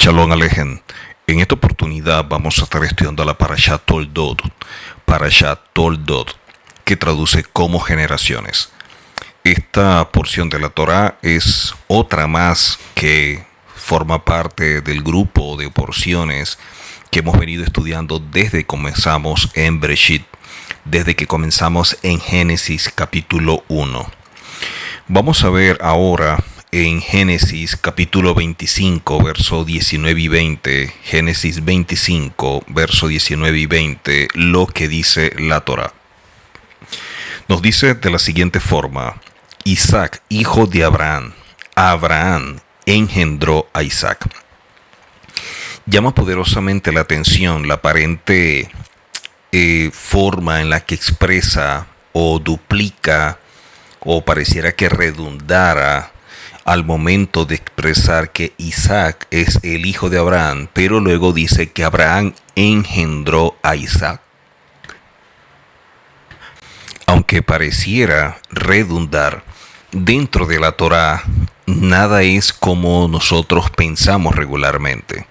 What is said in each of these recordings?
Shalom Alejen. En esta oportunidad vamos a estar estudiando la Parashat Toldot, que traduce como generaciones. Esta porción de la Torá es otra más que forma parte del grupo de porciones que hemos venido estudiando desde que comenzamos en Bereshit, desde que comenzamos en Génesis capítulo 1. Vamos a ver ahora en Génesis capítulo 25, verso 19 y 20, Génesis 25, verso 19 y 20, lo que dice la Torá. Nos dice de la siguiente forma: Isaac, hijo de Abraham engendró a Isaac. Llama poderosamente la atención la aparente forma en la que expresa o duplica o pareciera que redundara al momento de expresar que Isaac es el hijo de Abraham, pero luego dice que Abraham engendró a Isaac. Aunque pareciera redundar, dentro de la Torá nada es como nosotros pensamos regularmente.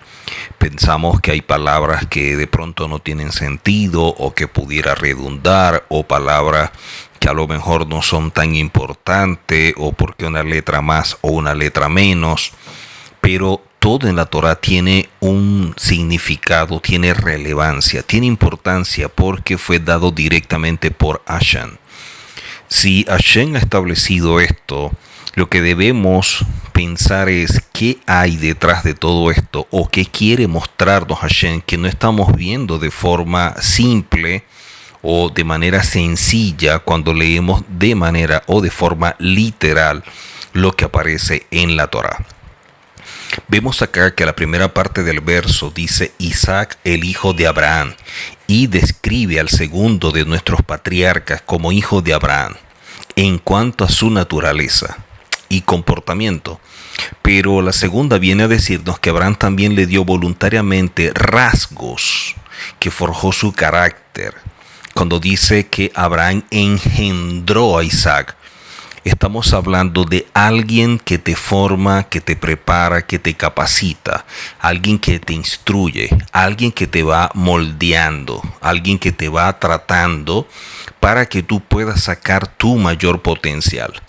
Pensamos que hay palabras que de pronto no tienen sentido o que pudiera redundar, o palabras que a lo mejor no son tan importantes, o porque una letra más o una letra menos. Pero todo en la Torá tiene un significado, tiene relevancia, tiene importancia porque fue dado directamente por Hashem. Si Hashem ha establecido esto, lo que debemos pensar es qué hay detrás de todo esto, o qué quiere mostrarnos Hashem, que no estamos viendo de forma simple o de manera sencilla cuando leemos de manera o de forma literal lo que aparece en la Torá. Vemos acá que la primera parte del verso dice Isaac, el hijo de Abraham, y describe al segundo de nuestros patriarcas como hijo de Abraham en cuanto a su naturaleza y comportamiento. Pero la segunda viene a decirnos que Abraham también le dio voluntariamente rasgos que forjó su carácter. Cuando dice que Abraham engendró a Isaac, estamos hablando de alguien que te forma, que te prepara, que te capacita, alguien que te instruye, alguien que te va moldeando, alguien que te va tratando para que tú puedas sacar tu mayor potencial.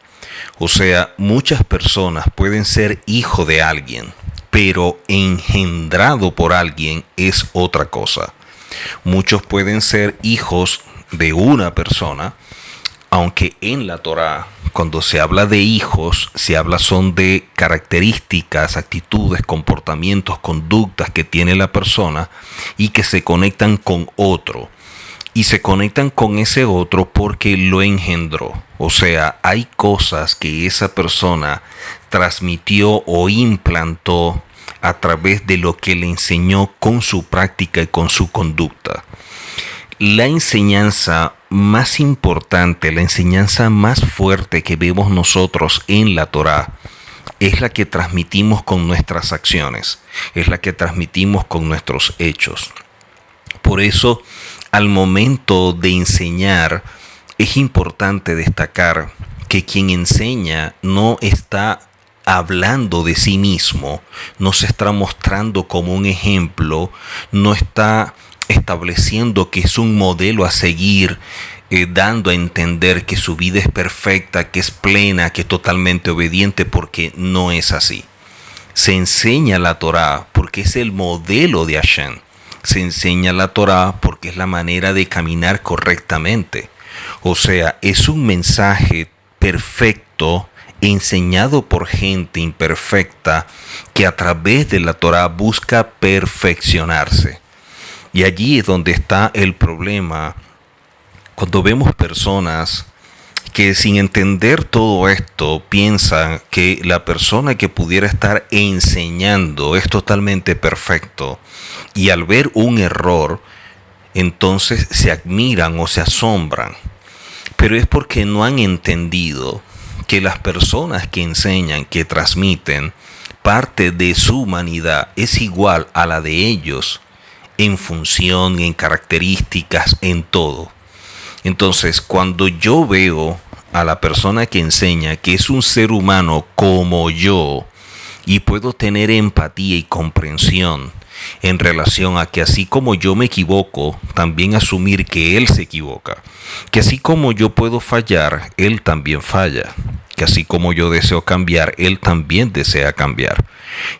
O sea, muchas personas pueden ser hijo de alguien, pero engendrado por alguien es otra cosa. Muchos pueden ser hijos de una persona, aunque en la Torá, cuando se habla de hijos, se habla son de características, actitudes, comportamientos, conductas que tiene la persona y que se conectan con otro. Y se conectan con ese otro porque lo engendró. O sea, hay cosas que esa persona transmitió o implantó a través de lo que le enseñó con su práctica y con su conducta. La enseñanza más importante, la enseñanza más fuerte que vemos nosotros en la Torá es la que transmitimos con nuestras acciones, es la que transmitimos con nuestros hechos. Por eso, al momento de enseñar, es importante destacar que quien enseña no está hablando de sí mismo, no se está mostrando como un ejemplo, no está estableciendo que es un modelo a seguir, dando a entender que su vida es perfecta, que es plena, que es totalmente obediente, porque no es así. Se enseña la Torá porque es el modelo de Hashem. Se enseña la Torá porque es la manera de caminar correctamente. O sea, es un mensaje perfecto enseñado por gente imperfecta que a través de la Torá busca perfeccionarse. Y allí es donde está el problema cuando vemos personas que sin entender todo esto piensan que la persona que pudiera estar enseñando es totalmente perfecto, y al ver un error entonces se admiran o se asombran. Pero es porque no han entendido que las personas que enseñan, que transmiten, parte de su humanidad es igual a la de ellos en función, en características, en todo. Entonces, cuando yo veo a la persona que enseña que es un ser humano como yo, y puedo tener empatía y comprensión en relación a que así como yo me equivoco, también asumir que Él se equivoca, que así como yo puedo fallar, Él también falla, que así como yo deseo cambiar, Él también desea cambiar.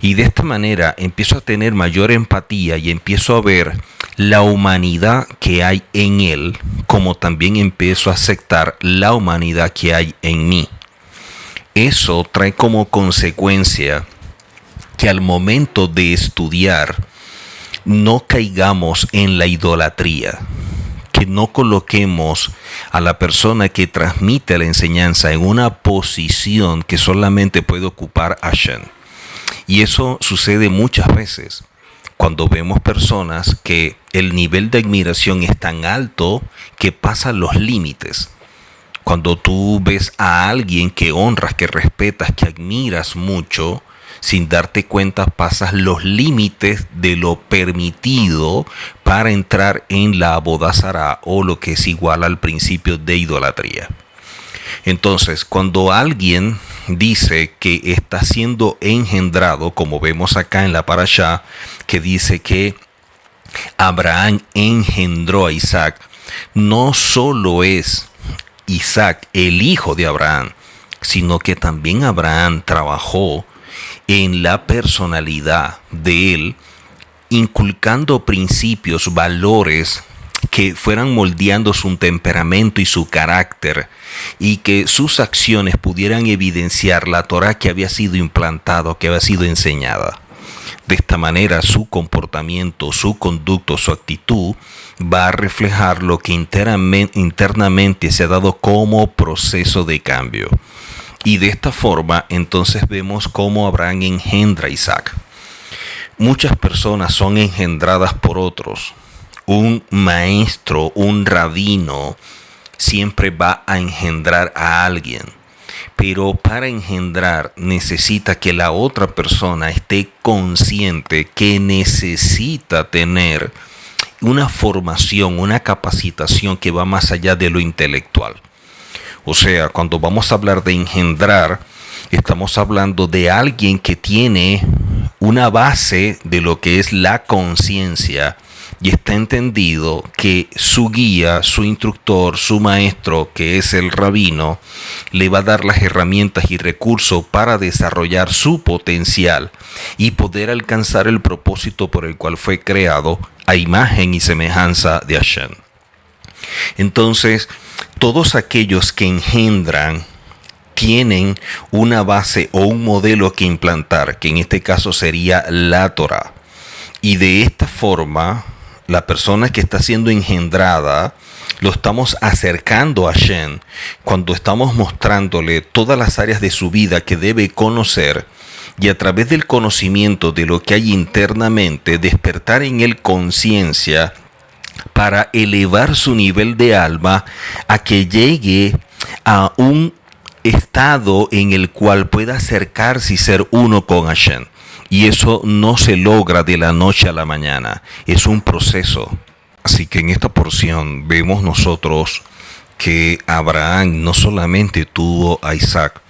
Y de esta manera empiezo a tener mayor empatía y empiezo a ver la humanidad que hay en Él, como también empiezo a aceptar la humanidad que hay en mí. Eso trae como consecuencia que al momento de estudiar no caigamos en la idolatría, que no coloquemos a la persona que transmite la enseñanza en una posición que solamente puede ocupar Hashem. Y eso sucede muchas veces cuando vemos personas que el nivel de admiración es tan alto que pasan los límites. Cuando tú ves a alguien que honras, que respetas, que admiras mucho, sin darte cuenta pasas los límites de lo permitido para entrar en la abodazara, o lo que es igual al principio de idolatría. Entonces, cuando alguien dice que está siendo engendrado, como vemos acá en la parashá, que dice que Abraham engendró a Isaac, no solo es Isaac el hijo de Abraham, sino que también Abraham trabajó en la personalidad de él, inculcando principios, valores que fueran moldeando su temperamento y su carácter, y que sus acciones pudieran evidenciar la Torá que había sido implantada, que había sido enseñada. De esta manera su comportamiento, su conducto, su actitud va a reflejar lo que internamente se ha dado como proceso de cambio. Y de esta forma entonces vemos cómo Abraham engendra a Isaac. Muchas personas son engendradas por otros. Un maestro, un rabino, siempre va a engendrar a alguien. Pero para engendrar necesita que la otra persona esté consciente que necesita tener una formación, una capacitación que va más allá de lo intelectual. O sea, cuando vamos a hablar de engendrar, estamos hablando de alguien que tiene una base de lo que es la conciencia, y está entendido que su guía, su instructor, su maestro, que es el rabino, le va a dar las herramientas y recursos para desarrollar su potencial y poder alcanzar el propósito por el cual fue creado a imagen y semejanza de Hashem. Entonces, todos aquellos que engendran tienen una base o un modelo que implantar, que en este caso sería la Torá. Y de esta forma, la persona que está siendo engendrada, lo estamos acercando a Hashem cuando estamos mostrándole todas las áreas de su vida que debe conocer, y a través del conocimiento de lo que hay internamente, despertar en él conciencia para elevar su nivel de alma a que llegue a un estado en el cual pueda acercarse y ser uno con Hashem. Y eso no se logra de la noche a la mañana, es un proceso. Así que en esta porción vemos nosotros que Abraham no solamente tuvo a Isaac,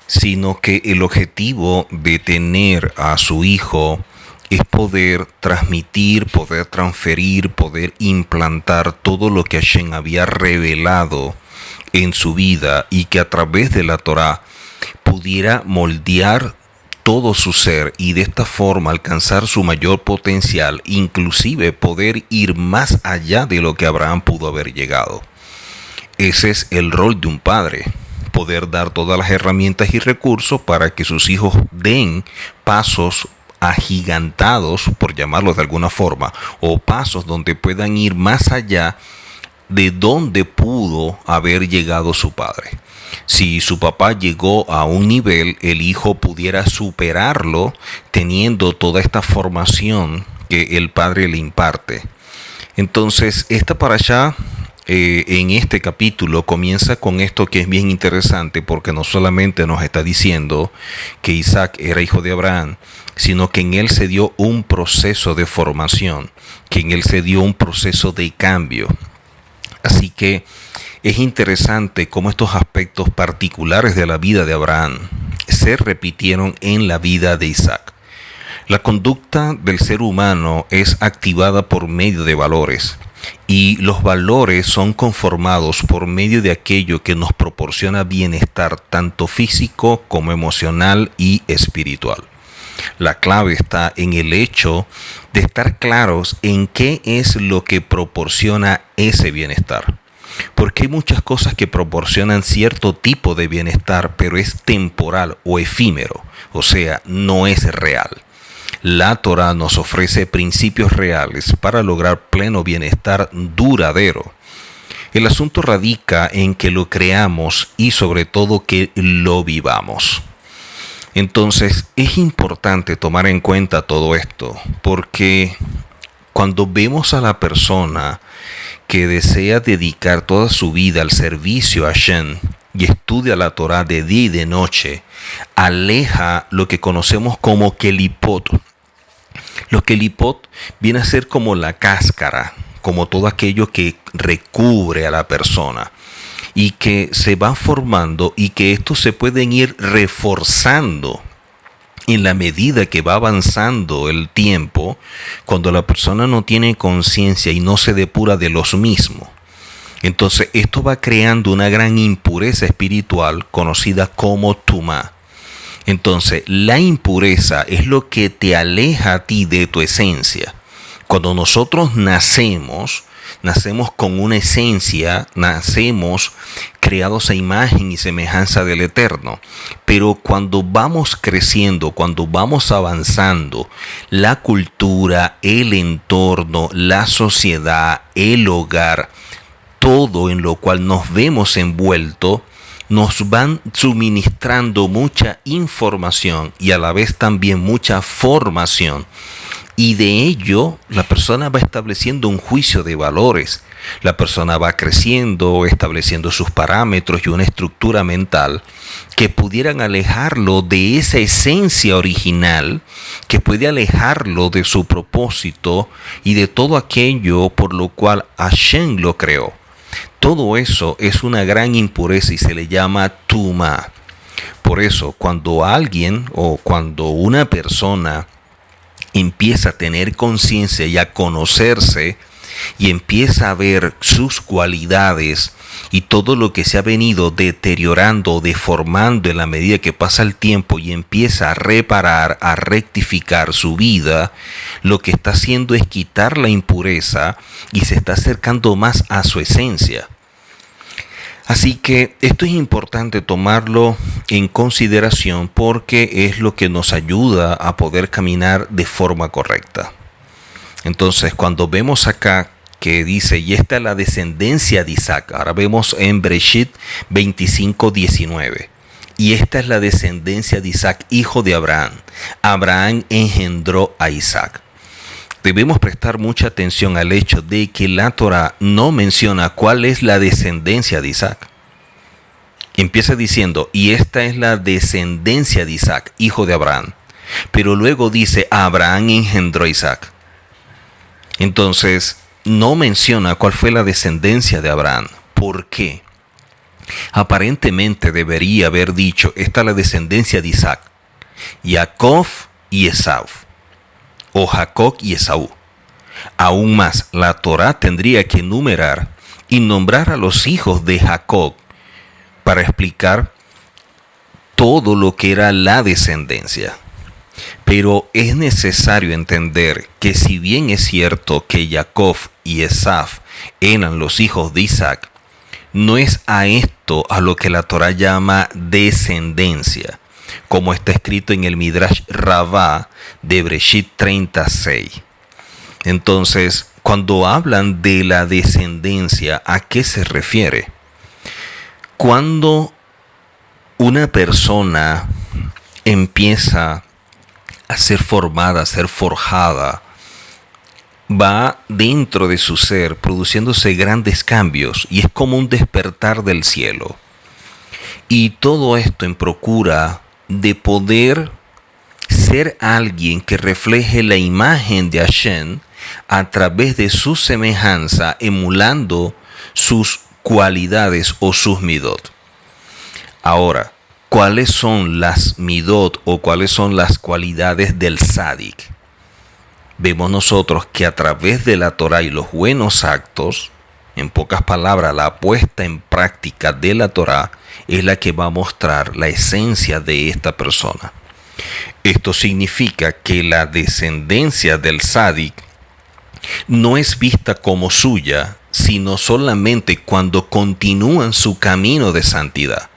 sino que el objetivo de tener a su hijo es poder transmitir, poder transferir, poder implantar todo lo que Hashem había revelado en su vida, y que a través de la Torá pudiera moldear todo su ser y de esta forma alcanzar su mayor potencial, inclusive poder ir más allá de lo que Abraham pudo haber llegado. Ese es el rol de un padre, poder dar todas las herramientas y recursos para que sus hijos den pasos agigantados, por llamarlos de alguna forma, o pasos donde puedan ir más allá de donde pudo haber llegado su padre. Si su papá llegó a un nivel, el hijo pudiera superarlo teniendo toda esta formación que el padre le imparte. Entonces, esta parashá en este capítulo comienza con esto que es bien interesante, porque no solamente nos está diciendo que Isaac era hijo de Abraham, sino que en él se dio un proceso de formación, que en él se dio un proceso de cambio. Así que es interesante cómo estos aspectos particulares de la vida de Abraham, se repitieron en la vida de Isaac. La conducta del ser humano es activada por medio de valores, y los valores son conformados por medio de aquello que nos proporciona bienestar tanto físico como emocional y espiritual. La clave está en el hecho de estar claros en qué es lo que proporciona ese bienestar. Porque hay muchas cosas que proporcionan cierto tipo de bienestar, pero es temporal o efímero, o sea, no es real. La Torá nos ofrece principios reales para lograr pleno bienestar duradero. El asunto radica en que lo creamos y sobre todo que lo vivamos. Entonces es importante tomar en cuenta todo esto, porque cuando vemos a la persona que desea dedicar toda su vida al servicio a Hashem y estudia la Torá de día y de noche, aleja lo que conocemos como kelipot. Lo kelipot viene a ser como la cáscara, como todo aquello que recubre a la persona y que se va formando, y que estos se pueden ir reforzando en la medida que va avanzando el tiempo, cuando la persona no tiene conciencia y no se depura de los mismos. Entonces esto va creando una gran impureza espiritual conocida como tumá. Entonces la impureza es lo que te aleja a ti de tu esencia. Cuando nosotros nacemos con una esencia, nacemos creados a imagen y semejanza del Eterno. Pero cuando vamos creciendo, cuando vamos avanzando, la cultura, el entorno, la sociedad, el hogar, todo en lo cual nos vemos envueltos, nos van suministrando mucha información y a la vez también mucha formación. Y de ello la persona va estableciendo un juicio de valores. La persona va creciendo, estableciendo sus parámetros y una estructura mental que pudieran alejarlo de esa esencia original, que puede alejarlo de su propósito y de todo aquello por lo cual Hashem lo creó. Todo eso es una gran impureza y se le llama tumá. Por eso, cuando alguien o cuando una persona empieza a tener conciencia y a conocerse y empieza a ver sus cualidades y todo lo que se ha venido deteriorando o deformando en la medida que pasa el tiempo, y empieza a reparar, a rectificar su vida, lo que está haciendo es quitar la impureza y se está acercando más a su esencia. Así que esto es importante tomarlo en consideración, porque es lo que nos ayuda a poder caminar de forma correcta. Entonces, cuando vemos acá que dice, y esta es la descendencia de Isaac, ahora vemos en Bereshit 25:19, y esta es la descendencia de Isaac, hijo de Abraham. Abraham engendró a Isaac. Debemos prestar mucha atención al hecho de que la Torá no menciona cuál es la descendencia de Isaac. Empieza diciendo, y esta es la descendencia de Isaac, hijo de Abraham. Pero luego dice, Abraham engendró a Isaac. Entonces, no menciona cuál fue la descendencia de Abraham. ¿Por qué? Aparentemente debería haber dicho, esta es la descendencia de Isaac, Jacob y Esaú, o Jacob y Esaú. Aún más, la Torá tendría que enumerar y nombrar a los hijos de Jacob para explicar todo lo que era la descendencia. Pero es necesario entender que si bien es cierto que Jacob y Esaú eran los hijos de Isaac, no es a esto a lo que la Torá llama descendencia, como está escrito en el Midrash Rabbah de Bereshit 36. Entonces, cuando hablan de la descendencia, ¿a qué se refiere? Cuando una persona empieza a ser formada, a ser forjada, va dentro de su ser produciéndose grandes cambios, y es como un despertar del cielo. Y todo esto en procura de poder ser alguien que refleje la imagen de Hashem a través de su semejanza, emulando sus cualidades o sus midot. Ahora, ¿Cuáles son las midot o cuáles son las cualidades del tzadik? Vemos nosotros que a través de la Torá y los buenos actos, en pocas palabras, la puesta en práctica de la Torá es la que va a mostrar la esencia de esta persona. Esto significa que la descendencia del tzadik no es vista como suya, sino solamente cuando continúan su camino de santidad.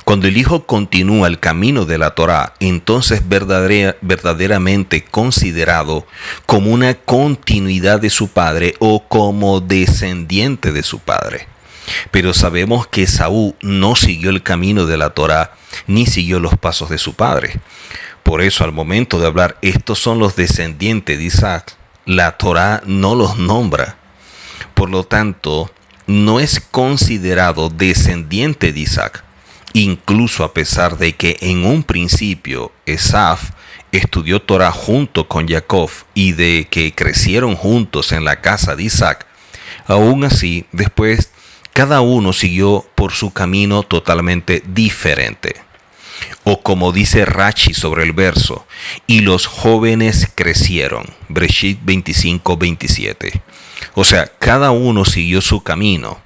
Cuando el hijo continúa el camino de la Torá, entonces verdaderamente considerado como una continuidad de su padre o como descendiente de su padre. Pero sabemos que Esaú no siguió el camino de la Torá ni siguió los pasos de su padre. Por eso al momento de hablar, estos son los descendientes de Isaac, la Torá no los nombra. Por lo tanto, no es considerado descendiente de Isaac. Incluso a pesar de que en un principio Esaf estudió Torah junto con Jacob y de que crecieron juntos en la casa de Isaac, aún así después cada uno siguió por su camino totalmente diferente. O como dice Rashi sobre el verso, y los jóvenes crecieron, Bereshit 25:27. O sea, cada uno siguió su camino.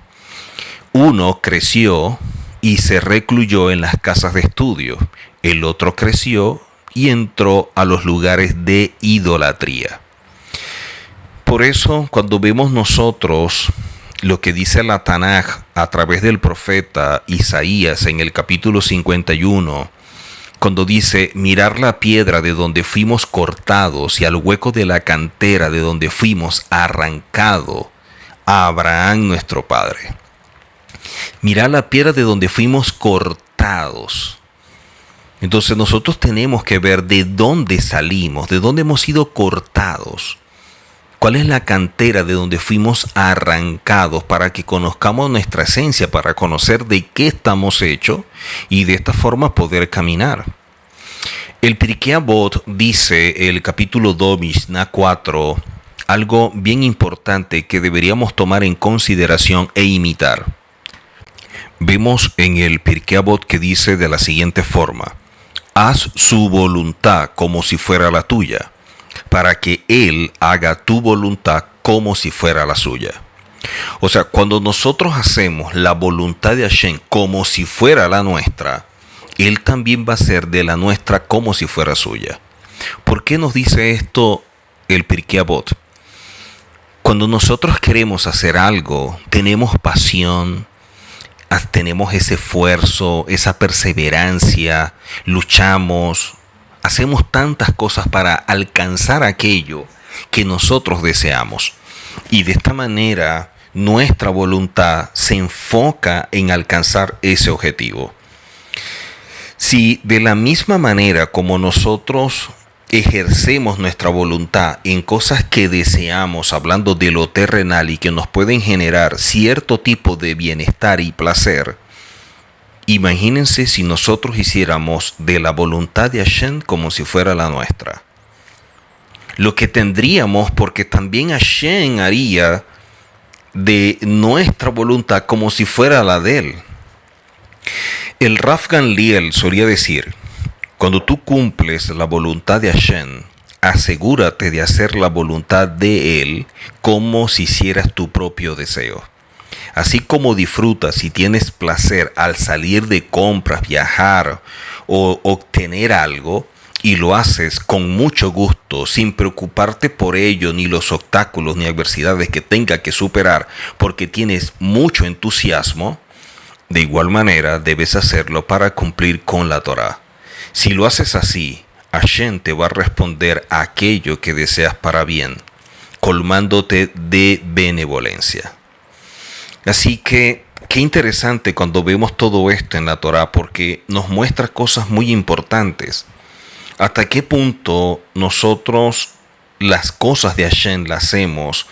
Uno creció y se recluyó en las casas de estudio. El otro creció y entró a los lugares de idolatría. Por eso, cuando vemos nosotros lo que dice la Tanaj a través del profeta Isaías en el capítulo 51, cuando dice, mirar la piedra de donde fuimos cortados y al hueco de la cantera de donde fuimos arrancado a Abraham nuestro padre. Mirar la piedra de donde fuimos cortados. Entonces nosotros tenemos que ver de dónde salimos, de dónde hemos sido cortados. ¿Cuál es la cantera de donde fuimos arrancados para que conozcamos nuestra esencia, para conocer de qué estamos hechos y de esta forma poder caminar? El Pirkei Avot dice, el capítulo 2, Mishnah 4, algo bien importante que deberíamos tomar en consideración e imitar. Vemos en el Pirkei Avot que dice de la siguiente forma: haz su voluntad como si fuera la tuya, para que Él haga tu voluntad como si fuera la suya. O sea, cuando nosotros hacemos la voluntad de Hashem como si fuera la nuestra, Él también va a hacer de la nuestra como si fuera suya. ¿Por qué nos dice esto el Pirkei Avot? Cuando nosotros queremos hacer algo, tenemos pasión, tenemos ese esfuerzo, esa perseverancia, luchamos, hacemos tantas cosas para alcanzar aquello que nosotros deseamos. Y de esta manera nuestra voluntad se enfoca en alcanzar ese objetivo. Si de la misma manera como nosotros ejercemos nuestra voluntad en cosas que deseamos, hablando de lo terrenal y que nos pueden generar cierto tipo de bienestar y placer, imagínense si nosotros hiciéramos de la voluntad de Hashem como si fuera la nuestra. Lo que tendríamos, porque también Hashem haría de nuestra voluntad como si fuera la de Él. El Rav Gamliel solía decir, cuando tú cumples la voluntad de Hashem, asegúrate de hacer la voluntad de Él como si hicieras tu propio deseo. Así como disfrutas y tienes placer al salir de compras, viajar o obtener algo, y lo haces con mucho gusto, sin preocuparte por ello, ni los obstáculos ni adversidades que tenga que superar, porque tienes mucho entusiasmo, de igual manera debes hacerlo para cumplir con la Torá. Si lo haces así, Hashem te va a responder a aquello que deseas para bien, colmándote de benevolencia. Así que, qué interesante cuando vemos todo esto en la Torá, porque nos muestra cosas muy importantes. ¿Hasta qué punto nosotros las cosas de Hashem las hacemos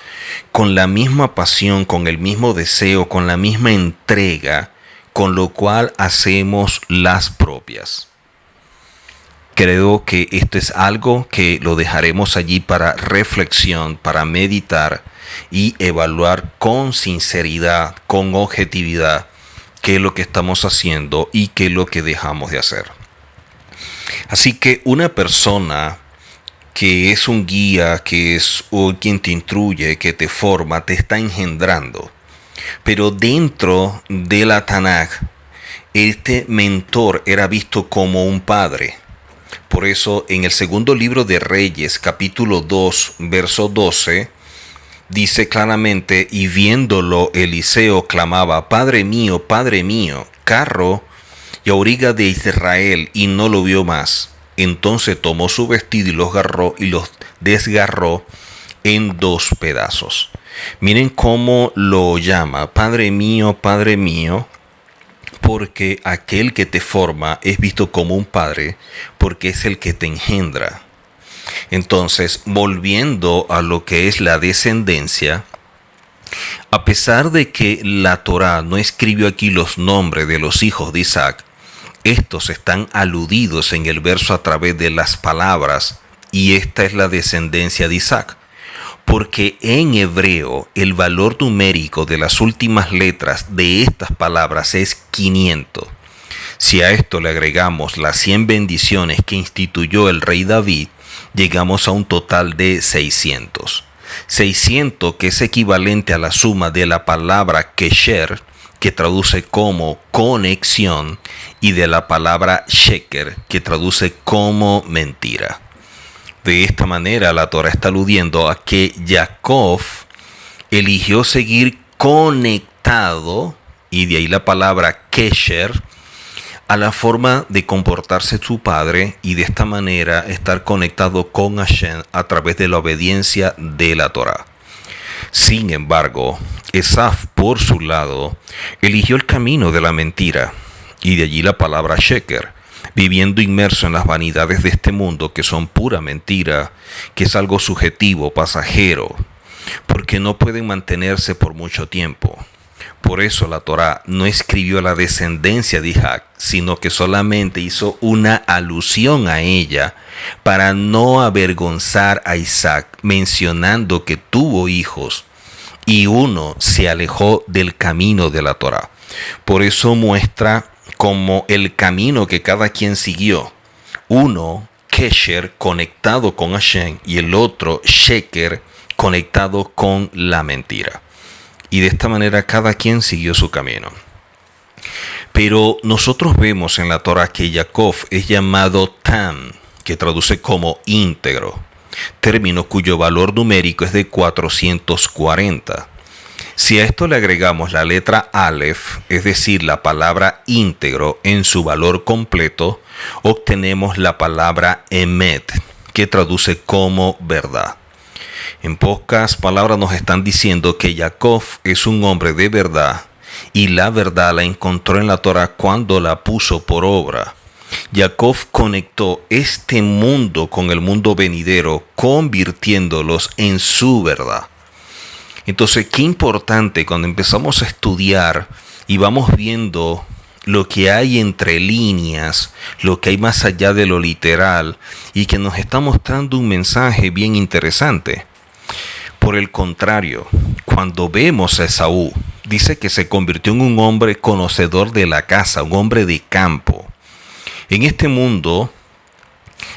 con la misma pasión, con el mismo deseo, con la misma entrega, con lo cual hacemos las propias? Creo que esto es algo que lo dejaremos allí para reflexión, para meditar y evaluar con sinceridad, con objetividad, qué es lo que estamos haciendo y qué es lo que dejamos de hacer. Así que una persona que es un guía, que es o quien te instruye, que te forma, te está engendrando. Pero dentro de la Tanaj, este mentor era visto como un padre. Por eso en el segundo libro de Reyes, capítulo 2, verso 12, dice claramente, y viéndolo Eliseo clamaba, Padre mío, carro y auriga de Israel, y no lo vio más. Entonces tomó su vestido y los desgarró en 2 pedazos. Miren cómo lo llama, Padre mío, porque aquel que te forma es visto como un padre, porque es el que te engendra. Entonces, volviendo a lo que es la descendencia, a pesar de que la Torá no escribió aquí los nombres de los hijos de Isaac, estos están aludidos en el verso a través de las palabras, y esta es la descendencia de Isaac. Porque en hebreo el valor numérico de las últimas letras de estas palabras es 500. Si a esto le agregamos las 100 bendiciones que instituyó el rey David, llegamos a un total de 600. 600 que es equivalente a la suma de la palabra kesher, que traduce como conexión, y de la palabra sheker, que traduce como mentira. De esta manera la Torah está aludiendo a que Jacob eligió seguir conectado, y de ahí la palabra kesher, a la forma de comportarse su padre, y de esta manera estar conectado con Hashem a través de la obediencia de la Torah. Sin embargo, Esaf, por su lado, eligió el camino de la mentira, y de allí la palabra sheker, viviendo inmerso en las vanidades de este mundo, que son pura mentira, que es algo subjetivo, pasajero, porque no pueden mantenerse por mucho tiempo. Por eso la Torá no escribió la descendencia de Isaac, sino que solamente hizo una alusión a ella para no avergonzar a Isaac, mencionando que tuvo hijos y uno se alejó del camino de la Torá. Por eso muestra como el camino que cada quien siguió. Uno, Kesher, conectado con Hashem, y el otro, Sheker, conectado con la mentira. Y de esta manera cada quien siguió su camino. Pero nosotros vemos en la Torah que Jacob es llamado Tam, que traduce como íntegro, término cuyo valor numérico es de 440. Si a esto le agregamos la letra Aleph, es decir, la palabra íntegro en su valor completo, obtenemos la palabra Emet, que traduce como verdad. En pocas palabras nos están diciendo que Jacob es un hombre de verdad, y la verdad la encontró en la Torah cuando la puso por obra. Jacob conectó este mundo con el mundo venidero, convirtiéndolos en su verdad. Entonces, qué importante cuando empezamos a estudiar y vamos viendo lo que hay entre líneas, lo que hay más allá de lo literal, y que nos está mostrando un mensaje bien interesante. Por el contrario, cuando vemos a Esaú, dice que se convirtió en un hombre conocedor de la caza, un hombre de campo. En este mundo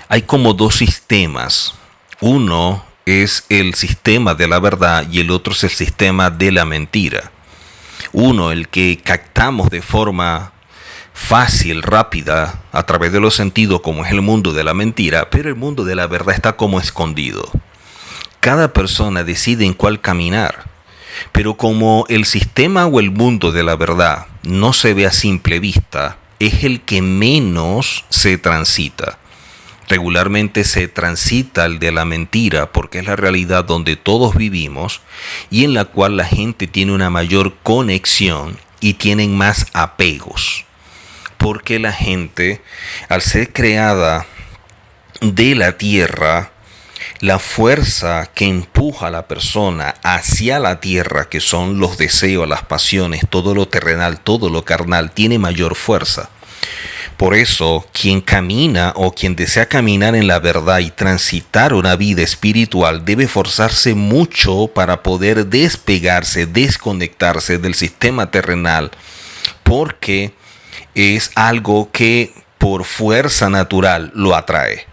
hay como 2 sistemas. Uno es el sistema de la verdad y el otro es el sistema de la mentira. Uno, el que captamos de forma fácil, rápida, a través de los sentidos, como es el mundo de la mentira, pero el mundo de la verdad está como escondido. Cada persona decide en cuál caminar, pero como el sistema o el mundo de la verdad no se ve a simple vista, es el que menos se transita. Regularmente se transita el de la mentira porque es la realidad donde todos vivimos y en la cual la gente tiene una mayor conexión y tienen más apegos. Porque la gente, al ser creada de la tierra, la fuerza que empuja a la persona hacia la tierra, que son los deseos, las pasiones, todo lo terrenal, todo lo carnal, tiene mayor fuerza. Por eso, quien camina o quien desea caminar en la verdad y transitar una vida espiritual debe esforzarse mucho para poder despegarse, desconectarse del sistema terrenal, porque es algo que por fuerza natural lo atrae.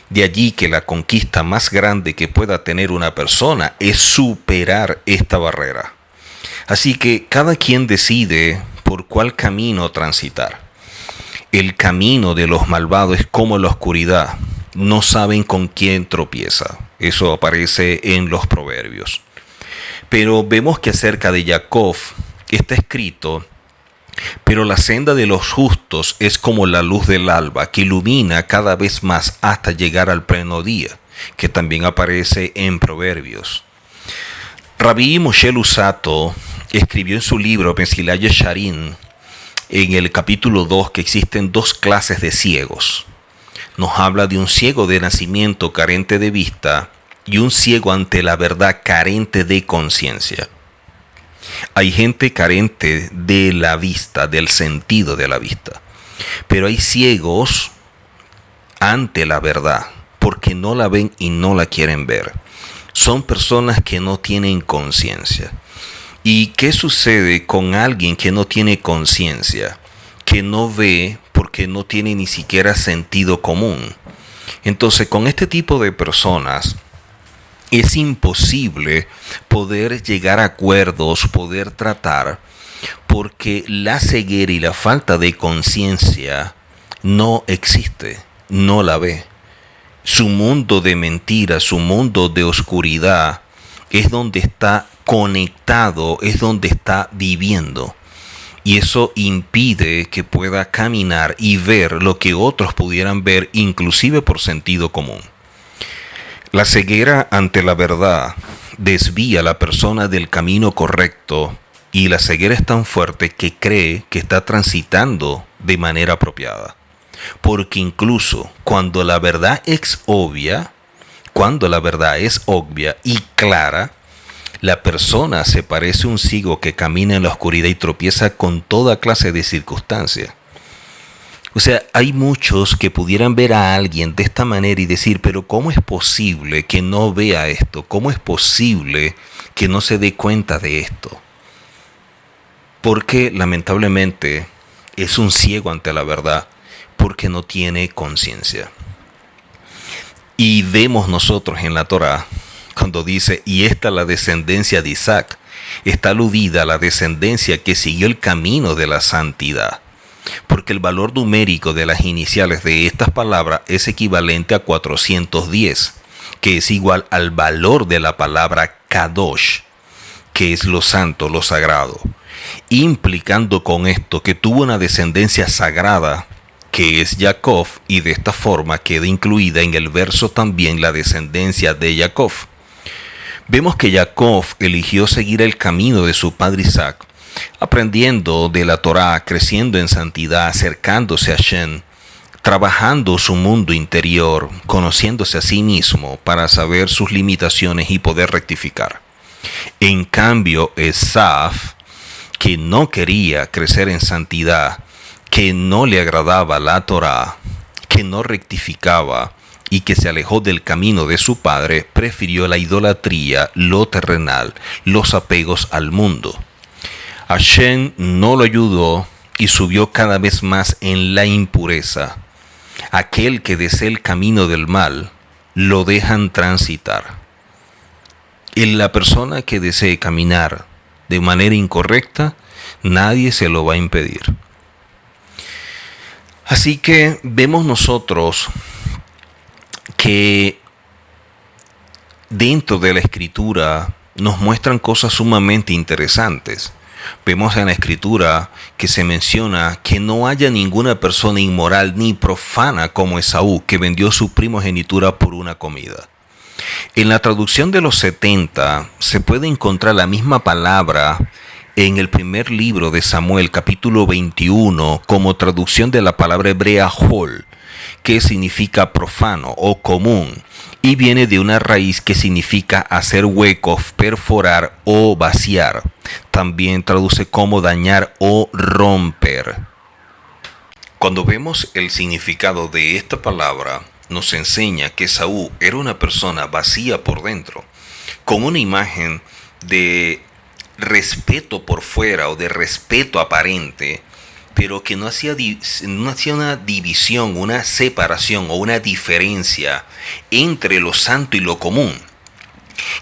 De allí que la conquista más grande que pueda tener una persona es superar esta barrera. Así que cada quien decide por cuál camino transitar. El camino de los malvados es como la oscuridad. No saben con quién tropieza. Eso aparece en los proverbios. Pero vemos que acerca de Jacob está escrito: pero la senda de los justos es como la luz del alba, que ilumina cada vez más hasta llegar al pleno día, que también aparece en Proverbios. Rabbi Moshe Luzzatto escribió en su libro Mesilat Yesharim, en el capítulo 2, que existen dos clases de ciegos. Nos habla de un ciego de nacimiento carente de vista y un ciego ante la verdad carente de conciencia. Hay gente carente de la vista, del sentido de la vista. Pero hay ciegos ante la verdad, porque no la ven y no la quieren ver. Son personas que no tienen conciencia. ¿Y qué sucede con alguien que no tiene conciencia? Que no ve porque no tiene ni siquiera sentido común. Entonces, con este tipo de personas es imposible poder llegar a acuerdos, poder tratar, porque la ceguera y la falta de conciencia no existe, no la ve. Su mundo de mentiras, su mundo de oscuridad es donde está conectado, es donde está viviendo. Y eso impide que pueda caminar y ver lo que otros pudieran ver, inclusive por sentido común. La ceguera ante la verdad desvía a la persona del camino correcto, y la ceguera es tan fuerte que cree que está transitando de manera apropiada. Porque incluso cuando la verdad es obvia, y clara, la persona se parece a un ciego que camina en la oscuridad y tropieza con toda clase de circunstancias. O sea, hay muchos que pudieran ver a alguien de esta manera y decir: pero ¿cómo es posible que no vea esto? ¿Cómo es posible que no se dé cuenta de esto? Porque lamentablemente es un ciego ante la verdad, porque no tiene conciencia. Y vemos nosotros en la Torá, cuando dice: y esta es la descendencia de Isaac, está aludida a la descendencia que siguió el camino de la santidad. Porque el valor numérico de las iniciales de estas palabras es equivalente a 410, que es igual al valor de la palabra Kadosh, que es lo santo, lo sagrado, implicando con esto que tuvo una descendencia sagrada, que es Jacob, y de esta forma queda incluida en el verso también la descendencia de Jacob. Vemos que Jacob eligió seguir el camino de su padre Isaac, aprendiendo de la Torá, creciendo en santidad, acercándose a Hashem, trabajando su mundo interior, conociéndose a sí mismo para saber sus limitaciones y poder rectificar. En cambio, Esaú, que no quería crecer en santidad, que no le agradaba la Torá, que no rectificaba y que se alejó del camino de su padre, prefirió la idolatría, lo terrenal, los apegos al mundo. Hashem no lo ayudó y subió cada vez más en la impureza. Aquel que desea el camino del mal, lo dejan transitar. En la persona que desee caminar de manera incorrecta, nadie se lo va a impedir. Así que vemos nosotros que dentro de la escritura nos muestran cosas sumamente interesantes. Vemos en la escritura que se menciona que no haya ninguna persona inmoral ni profana como Esaú, que vendió su primogenitura por una comida. En la traducción de los 70 se puede encontrar la misma palabra en el primer libro de Samuel, capítulo 21, como traducción de la palabra hebrea hol, que significa profano o común, y viene de una raíz que significa hacer huecos, perforar o vaciar. También traduce como dañar o romper. Cuando vemos el significado de esta palabra, nos enseña que Esaú era una persona vacía por dentro, con una imagen de respeto por fuera o de respeto aparente, pero que no hacía una división, una separación o una diferencia entre lo santo y lo común,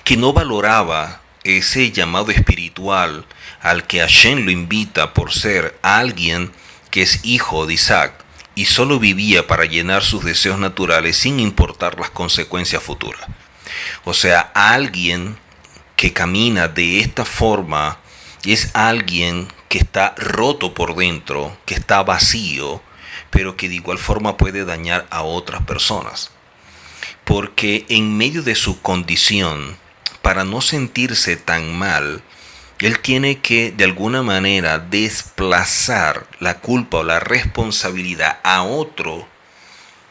que no valoraba ese llamado espiritual al que Hashem lo invita por ser alguien que es hijo de Isaac y solo vivía para llenar sus deseos naturales sin importar las consecuencias futuras. O sea, alguien que camina de esta forma es alguien que está roto por dentro, que está vacío, pero que de igual forma puede dañar a otras personas. Porque en medio de su condición, para no sentirse tan mal, él tiene que de alguna manera desplazar la culpa o la responsabilidad a otro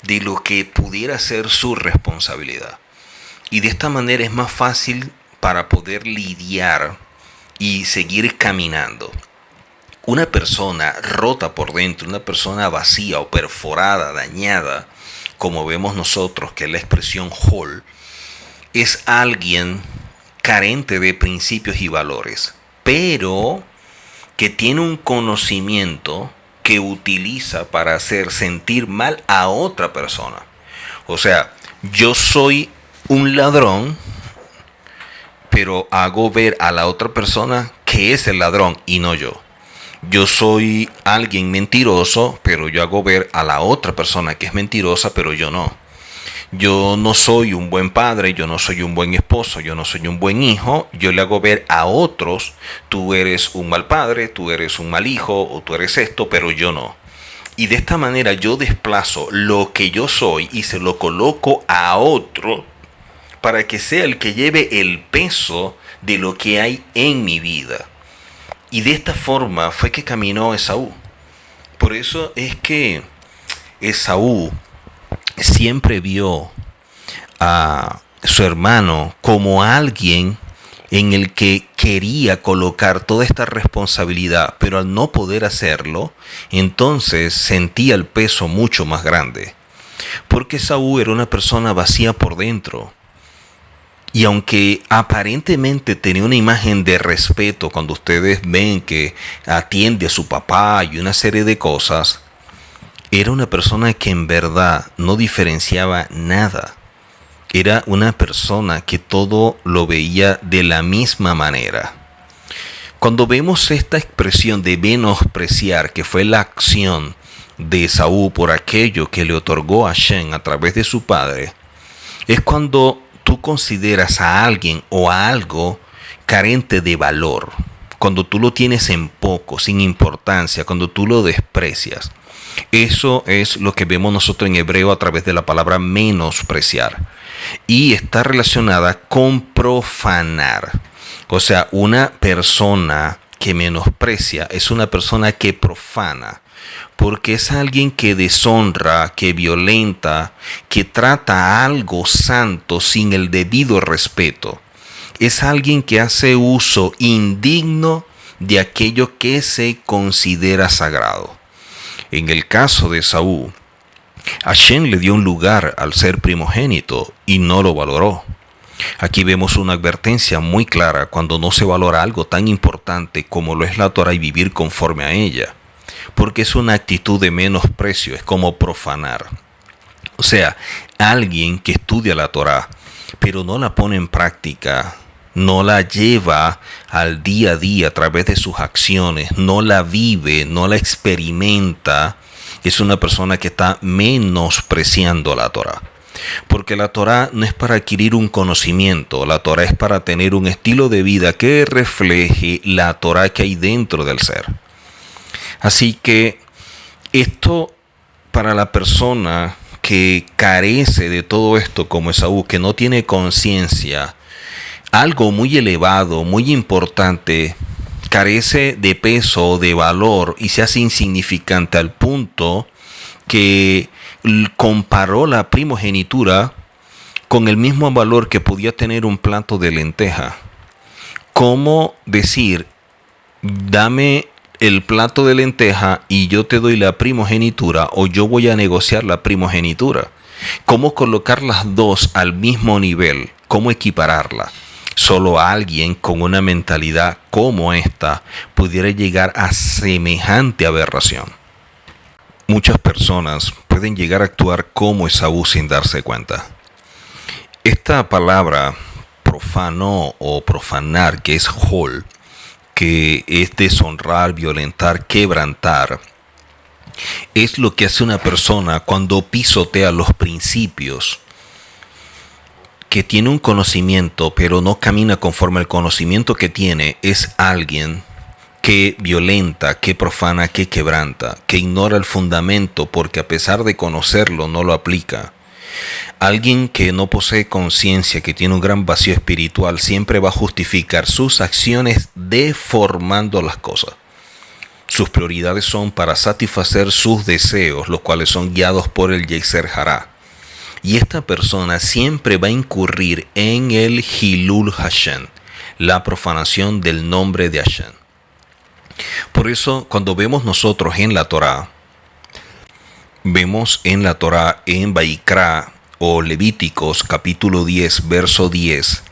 de lo que pudiera ser su responsabilidad. Y de esta manera es más fácil para poder lidiar y seguir caminando. Una persona rota por dentro, una persona vacía o perforada, dañada, como vemos nosotros, que es la expresión hol, es alguien carente de principios y valores, pero que tiene un conocimiento que utiliza para hacer sentir mal a otra persona. O sea, yo soy un ladrón, pero hago ver a la otra persona que es el ladrón y no yo. Yo soy alguien mentiroso, pero yo hago ver a la otra persona que es mentirosa, pero yo no. Yo no soy un buen padre, yo no soy un buen esposo, yo no soy un buen hijo. Yo le hago ver a otros, tú eres un mal padre, tú eres un mal hijo, o tú eres esto, pero yo no. Y de esta manera yo desplazo lo que yo soy y se lo coloco a otro para que sea el que lleve el peso de lo que hay en mi vida. Y de esta forma fue que caminó Esaú. Por eso es que Esaú siempre vio a su hermano como alguien en el que quería colocar toda esta responsabilidad, pero al no poder hacerlo, entonces sentía el peso mucho más grande. Porque Esaú era una persona vacía por dentro. Y aunque aparentemente tenía una imagen de respeto, cuando ustedes ven que atiende a su papá y una serie de cosas, era una persona que en verdad no diferenciaba nada. Era una persona que todo lo veía de la misma manera. Cuando vemos esta expresión de menospreciar, que fue la acción de Esaú por aquello que le otorgó a Hashem a través de su padre, es cuando tú consideras a alguien o a algo carente de valor, cuando tú lo tienes en poco, sin importancia, cuando tú lo desprecias. Eso es lo que vemos nosotros en hebreo a través de la palabra menospreciar. Y está relacionada con profanar. O sea, una persona que menosprecia es una persona que profana, porque es alguien que deshonra, que violenta, que trata a algo santo sin el debido respeto. Es alguien que hace uso indigno de aquello que se considera sagrado. En el caso de Esaú, Hashem le dio un lugar al ser primogénito y no lo valoró. Aquí vemos una advertencia muy clara cuando no se valora algo tan importante como lo es la Torah y vivir conforme a ella. Porque es una actitud de menosprecio, es como profanar. O sea, alguien que estudia la Torah, pero no la pone en práctica, no la lleva al día a día a través de sus acciones, no la vive, no la experimenta, es una persona que está menospreciando la Torah. Porque la Torah no es para adquirir un conocimiento, la Torah es para tener un estilo de vida que refleje la Torah que hay dentro del ser. Así que esto para la persona que carece de todo esto como Esaú, que no tiene conciencia, algo muy elevado, muy importante, carece de peso, de valor y se hace insignificante al punto que comparó la primogenitura con el mismo valor que podía tener un plato de lenteja. ¿Cómo decir, dame el plato de lenteja y yo te doy la primogenitura, o yo voy a negociar la primogenitura? ¿Cómo colocar las dos al mismo nivel? ¿Cómo equipararla? Solo alguien con una mentalidad como esta pudiera llegar a semejante aberración. Muchas personas pueden llegar a actuar como Esaú sin darse cuenta. Esta palabra profano o profanar, que es hol, que es deshonrar, violentar, quebrantar, es lo que hace una persona cuando pisotea los principios, que tiene un conocimiento pero no camina conforme al conocimiento que tiene. Es alguien que violenta, que profana, que quebranta, que ignora el fundamento porque a pesar de conocerlo no lo aplica. Alguien que no posee conciencia, que tiene un gran vacío espiritual, siempre va a justificar sus acciones deformando las cosas. Sus prioridades son para satisfacer sus deseos, los cuales son guiados por el Yetzer Hará. Y esta persona siempre va a incurrir en el Hilul Hashem, la profanación del nombre de Hashem. Por eso, cuando vemos nosotros en la Torá, en Vaikra o Levíticos capítulo 10, verso 10,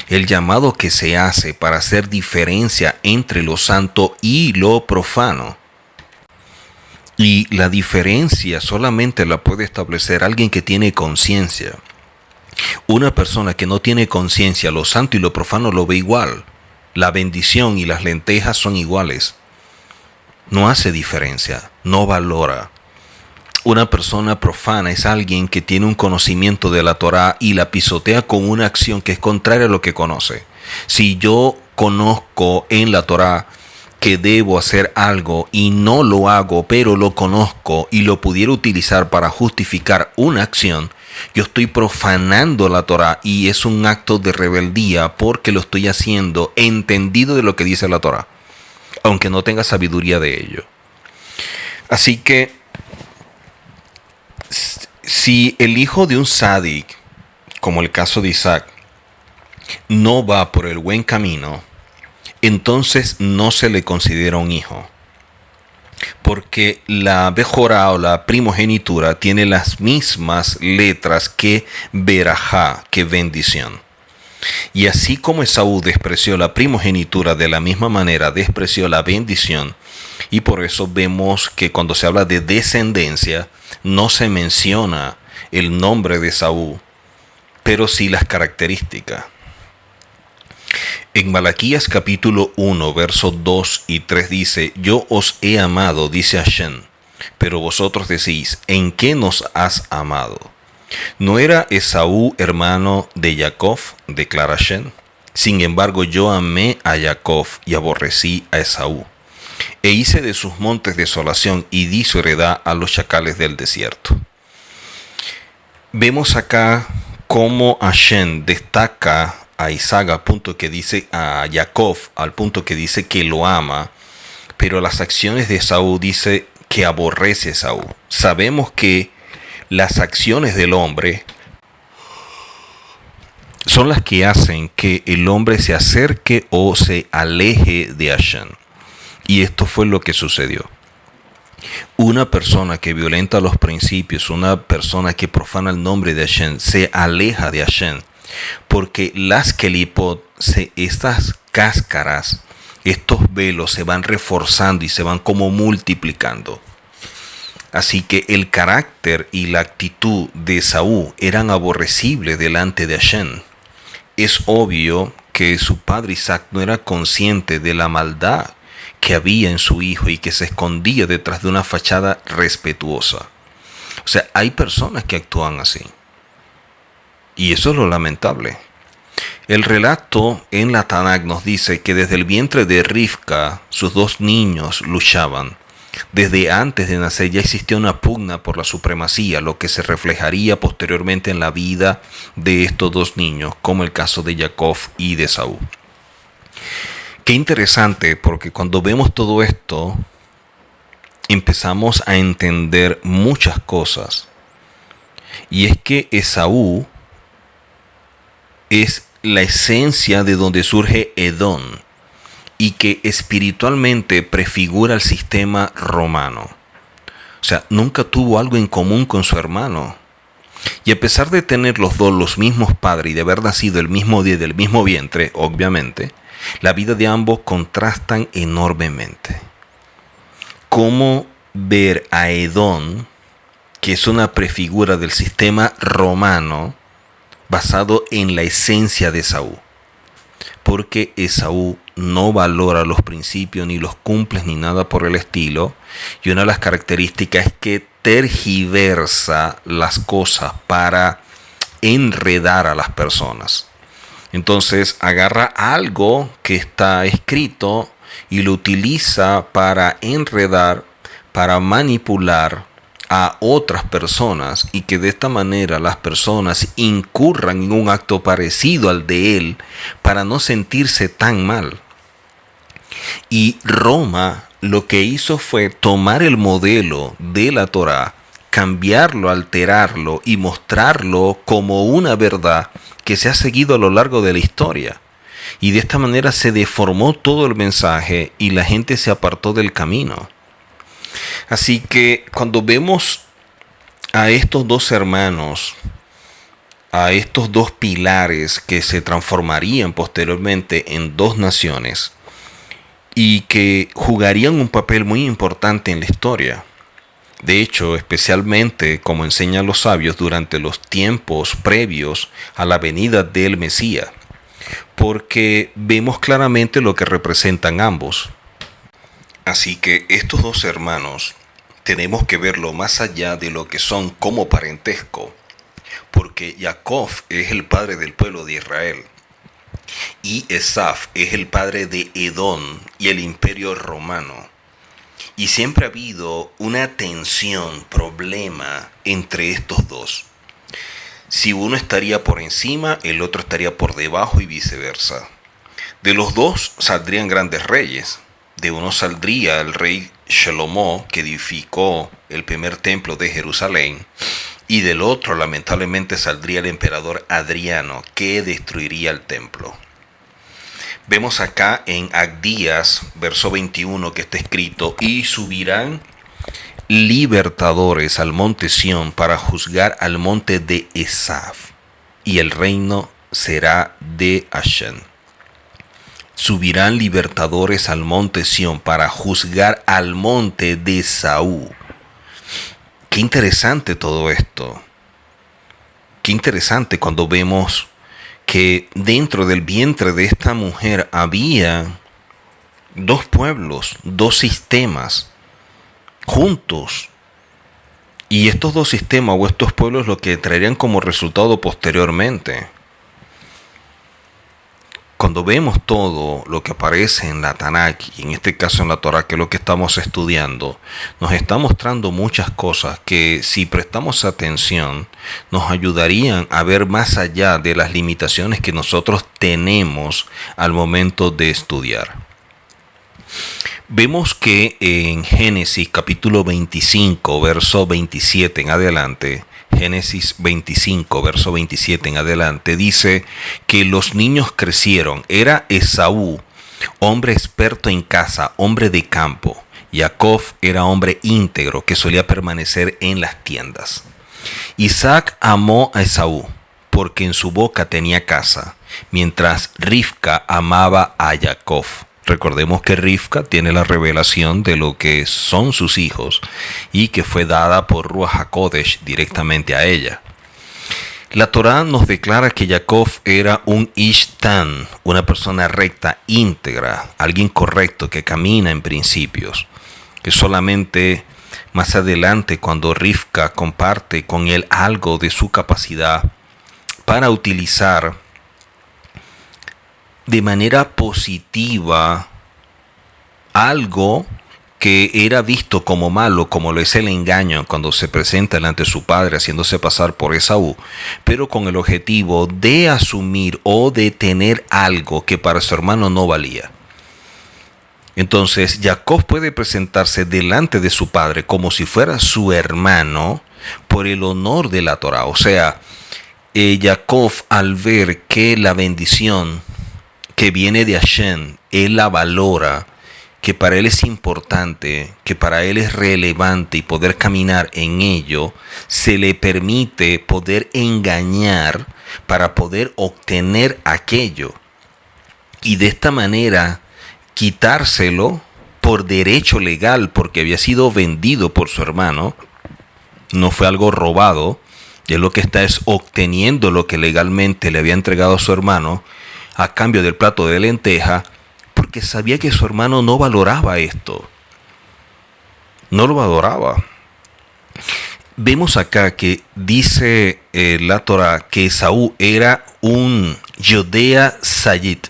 el llamado que se hace para hacer diferencia entre lo santo y lo profano. Y la diferencia solamente la puede establecer alguien que tiene conciencia. Una persona que no tiene conciencia, lo santo y lo profano lo ve igual. La bendición y las lentejas son iguales. No hace diferencia, no valora. Una persona profana es alguien que tiene un conocimiento de la Torá y la pisotea con una acción que es contraria a lo que conoce. Si yo conozco en la Torá que debo hacer algo y no lo hago, pero lo conozco y lo pudiera utilizar para justificar una acción, yo estoy profanando la Torá y es un acto de rebeldía porque lo estoy haciendo entendido de lo que dice la Torá, aunque no tenga sabiduría de ello. Así que si el hijo de un sádic, como el caso de Isaac, no va por el buen camino, entonces no se le considera un hijo. Porque la bejorá o la primogenitura tiene las mismas letras que verajá, que bendición. Y así como Esaú despreció la primogenitura, de la misma manera despreció la bendición. Y por eso vemos que cuando se habla de descendencia, no se menciona el nombre de Esaú, pero sí las características. En Malaquías capítulo 1, versos 2 y 3 dice: Yo os he amado, dice Hashem, pero vosotros decís, ¿en qué nos has amado? ¿No era Esaú hermano de Jacob?, declara Hashem. Sin embargo, yo amé a Jacob y aborrecí a Esaú. E hice de sus montes desolación y di su heredad a los chacales del desierto. Vemos acá cómo Hashem destaca a Isaac al punto que dice, a Jacob al punto que dice que lo ama, pero las acciones de Esaú dice que aborrece a Esaú. Sabemos que las acciones del hombre son las que hacen que el hombre se acerque o se aleje de Hashem. Y esto fue lo que sucedió. Una persona que violenta los principios, una persona que profana el nombre de Hashem, se aleja de Hashem. Porque las kelipot, estas cáscaras, estos velos se van reforzando y se van como multiplicando. Así que el carácter y la actitud de Esaú eran aborrecibles delante de Hashem. Es obvio que su padre Isaac no era consciente de la maldad que había en su hijo y que se escondía detrás de una fachada respetuosa. O sea, hay personas que actúan así. Y eso es lo lamentable. El relato en la Tanakh nos dice que desde el vientre de Rivka, sus dos niños luchaban. Desde antes de nacer ya existía una pugna por la supremacía, lo que se reflejaría posteriormente en la vida de estos dos niños, como el caso de Jacob y de Esaú. Qué interesante, porque cuando vemos todo esto, empezamos a entender muchas cosas. Y es que Esaú es la esencia de donde surge Edom, y que espiritualmente prefigura el sistema romano. O sea, nunca tuvo algo en común con su hermano. Y a pesar de tener los dos los mismos padres y de haber nacido el mismo día del mismo vientre, obviamente, la vida de ambos contrastan enormemente. ¿Cómo ver a Edom, que es una prefigura del sistema romano basado en la esencia de Esaú? Porque Esaú no valora los principios ni los cumple ni nada por el estilo, y una de las características es que tergiversa las cosas para enredar a las personas. Entonces agarra algo que está escrito y lo utiliza para enredar, para manipular a otras personas, y que de esta manera las personas incurran en un acto parecido al de él para no sentirse tan mal. Y Roma lo que hizo fue tomar el modelo de la Torá, cambiarlo, alterarlo y mostrarlo como una verdad que se ha seguido a lo largo de la historia. Y de esta manera se deformó todo el mensaje y la gente se apartó del camino. Así que cuando vemos a estos dos hermanos, a estos dos pilares que se transformarían posteriormente en dos naciones y que jugarían un papel muy importante en la historia. De hecho, especialmente como enseñan los sabios durante los tiempos previos a la venida del Mesías, porque vemos claramente lo que representan ambos. Así que estos dos hermanos tenemos que verlo más allá de lo que son como parentesco, porque Jacob es el padre del pueblo de Israel y Esaf es el padre de Edom y el imperio romano. Y siempre ha habido una tensión, problema entre estos dos. Si uno estaría por encima, el otro estaría por debajo y viceversa. De los dos saldrían grandes reyes. De uno saldría el rey Shlomo, que edificó el primer templo de Jerusalén, y del otro lamentablemente saldría el emperador Adriano, que destruiría el templo. Vemos acá en Abdías, verso 21, que está escrito: y subirán libertadores al monte Sión para juzgar al monte de Esaf, y el reino será de Hashem. Subirán libertadores al monte Sión para juzgar al monte de Esaú. Qué interesante todo esto. Qué interesante cuando vemos que dentro del vientre de esta mujer había dos pueblos, dos sistemas juntos. Y estos dos sistemas o estos pueblos lo que traerían como resultado posteriormente. Cuando vemos todo lo que aparece en la Tanakh, y en este caso en la Torah, que es lo que estamos estudiando, nos está mostrando muchas cosas que, si prestamos atención, nos ayudarían a ver más allá de las limitaciones que nosotros tenemos al momento de estudiar. Vemos que en Génesis capítulo 25, verso 27 en adelante, Génesis 25, verso 27 en adelante, dice que los niños crecieron. Era Esaú, hombre experto en caza, hombre de campo. Jacob era hombre íntegro que solía permanecer en las tiendas. Isaac amó a Esaú porque en su boca tenía caza, mientras Rivka amaba a Jacob. Recordemos que Rivka tiene la revelación de lo que son sus hijos y que fue dada por Ruach HaKodesh directamente a ella. La Torá nos declara que Jacob era un Ishtan, una persona recta, íntegra, alguien correcto que camina en principios, que solamente más adelante, cuando Rivka comparte con él algo de su capacidad para utilizar de manera positiva algo que era visto como malo, como lo es el engaño cuando se presenta delante de su padre haciéndose pasar por Esaú, pero con el objetivo de asumir o de tener algo que para su hermano no valía. Entonces Jacob puede presentarse delante de su padre como si fuera su hermano por el honor de la Torá. O sea, Jacob, al ver que la bendición que viene de Hashem, él la valora, que para él es importante, que para él es relevante y poder caminar en ello, se le permite poder engañar para poder obtener aquello. Y de esta manera quitárselo por derecho legal, porque había sido vendido por su hermano, no fue algo robado, y él lo que está es obteniendo lo que legalmente le había entregado a su hermano a cambio del plato de lenteja, porque sabía que su hermano no valoraba esto, no lo valoraba. Vemos acá que dice la Torah que Esaú era un Yodea Sayid,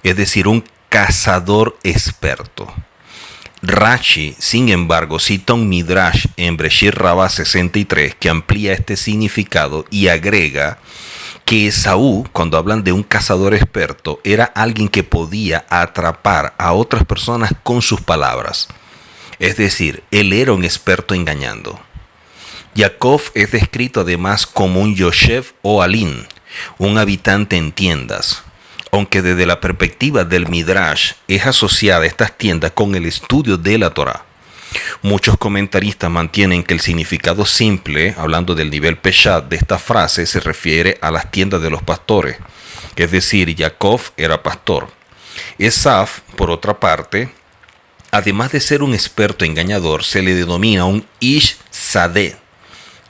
es decir, un cazador experto. Rashi, sin embargo, cita un Midrash en Breshit Rabbah 63 que amplía este significado y agrega que Esaú, cuando hablan de un cazador experto, era alguien que podía atrapar a otras personas con sus palabras. Es decir, él era un experto engañando. Jacob es descrito además como un Yoshev o Alin, un habitante en tiendas. Aunque desde la perspectiva del Midrash es asociada estas tiendas con el estudio de la Torah. Muchos comentaristas mantienen que el significado simple, hablando del nivel Peshat de esta frase, se refiere a las tiendas de los pastores. Es decir, Jacob era pastor. Esaf, por otra parte, además de ser un experto engañador, se le denomina un Ish Sadeh,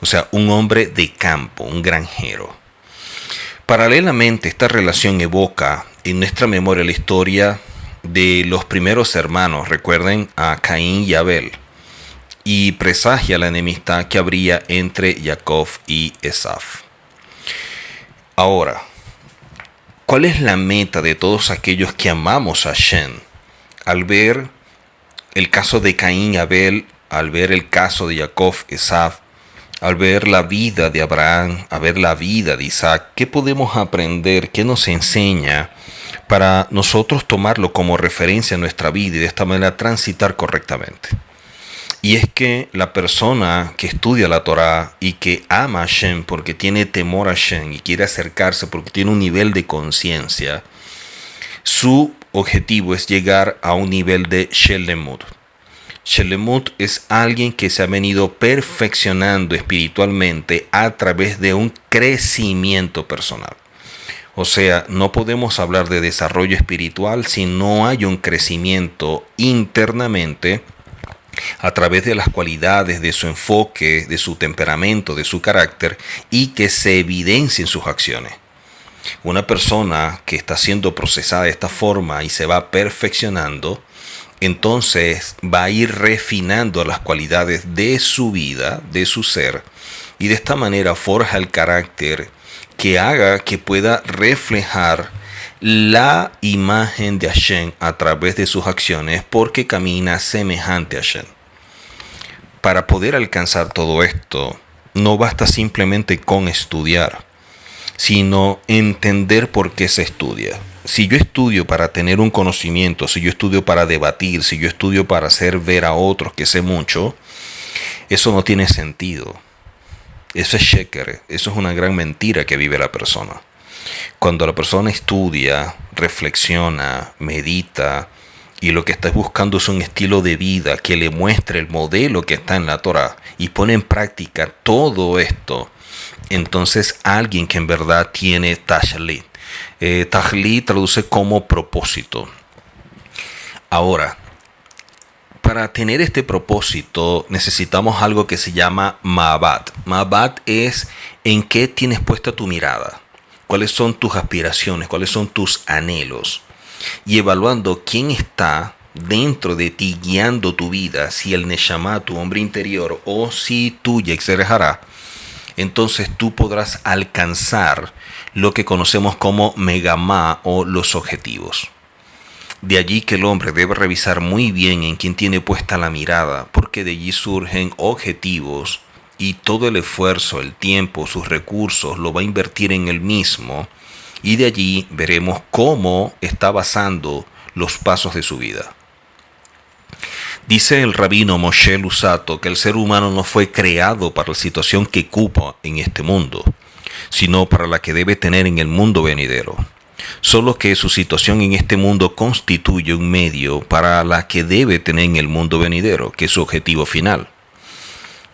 o sea, un hombre de campo, un granjero. Paralelamente, esta relación evoca en nuestra memoria la historia de los primeros hermanos, recuerden a Caín y Abel, y presagia la enemistad que habría entre Jacob y Esaf. Ahora, ¿cuál es la meta de todos aquellos que amamos a Hashem? Al ver el caso de Caín y Abel, al ver el caso de Jacob, Esaf, al ver la vida de Abraham, a ver la vida de Isaac, ¿qué podemos aprender? ¿Qué nos enseña para nosotros tomarlo como referencia en nuestra vida y de esta manera transitar correctamente? Y es que la persona que estudia la Torah y que ama a Hashem porque tiene temor a Hashem y quiere acercarse porque tiene un nivel de conciencia, su objetivo es llegar a un nivel de Shelemut. Shelemut es alguien que se ha venido perfeccionando espiritualmente a través de un crecimiento personal. O sea, no podemos hablar de desarrollo espiritual si no hay un crecimiento internamente a través de las cualidades de su enfoque, de su temperamento, de su carácter y que se evidencie en sus acciones. Una persona que está siendo procesada de esta forma y se va perfeccionando, entonces va a ir refinando las cualidades de su vida, de su ser, y de esta manera forja el carácter que haga que pueda reflejar la imagen de Hashem a través de sus acciones porque camina semejante a Hashem. Para poder alcanzar todo esto, no basta simplemente con estudiar, sino entender por qué se estudia. Si yo estudio para tener un conocimiento, si yo estudio para debatir, si yo estudio para hacer ver a otros que sé mucho, eso no tiene sentido. Eso es sheker, eso es una gran mentira que vive la persona. Cuando la persona estudia, reflexiona, medita y lo que está buscando es un estilo de vida que le muestre el modelo que está en la Torah y pone en práctica todo esto, entonces alguien que en verdad tiene tashlit. Tashlit traduce como propósito. Ahora, para tener este propósito necesitamos algo que se llama Ma'abat. Ma'abat es en qué tienes puesta tu mirada, cuáles son tus aspiraciones, cuáles son tus anhelos. Y evaluando quién está dentro de ti guiando tu vida, si el Neshama, tu hombre interior, o si tu Yetzer Hara, entonces tú podrás alcanzar lo que conocemos como Megamá o los objetivos. De allí que el hombre debe revisar muy bien en quién tiene puesta la mirada, porque de allí surgen objetivos y todo el esfuerzo, el tiempo, sus recursos lo va a invertir en él mismo y de allí veremos cómo está basando los pasos de su vida. Dice el rabino Moshe Luzzatto que el ser humano no fue creado para la situación que ocupa en este mundo, sino para la que debe tener en el mundo venidero. solo que su situación en este mundo constituye un medio para la que debe tener en el mundo venidero, que es su objetivo final.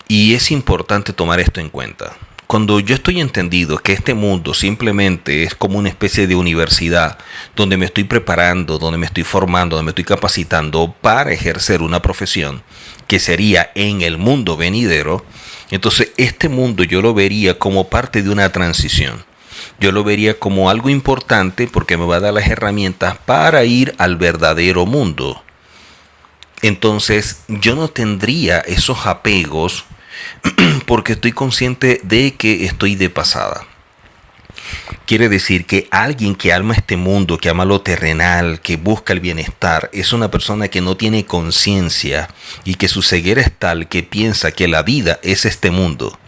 Y es importante tomar esto en cuenta. Cuando yo estoy entendido que este mundo simplemente es como una especie de universidad donde me estoy preparando, donde me estoy formando, donde me estoy capacitando para ejercer una profesión que sería en el mundo venidero, entonces este mundo yo lo vería como parte de una transición. Yo lo vería como algo importante porque me va a dar las herramientas para ir al verdadero mundo. Entonces yo no tendría esos apegos porque estoy consciente de que estoy de pasada. Quiere decir que alguien que ama este mundo, que ama lo terrenal, que busca el bienestar, es una persona que no tiene conciencia y que su ceguera es tal que piensa que la vida es este mundo.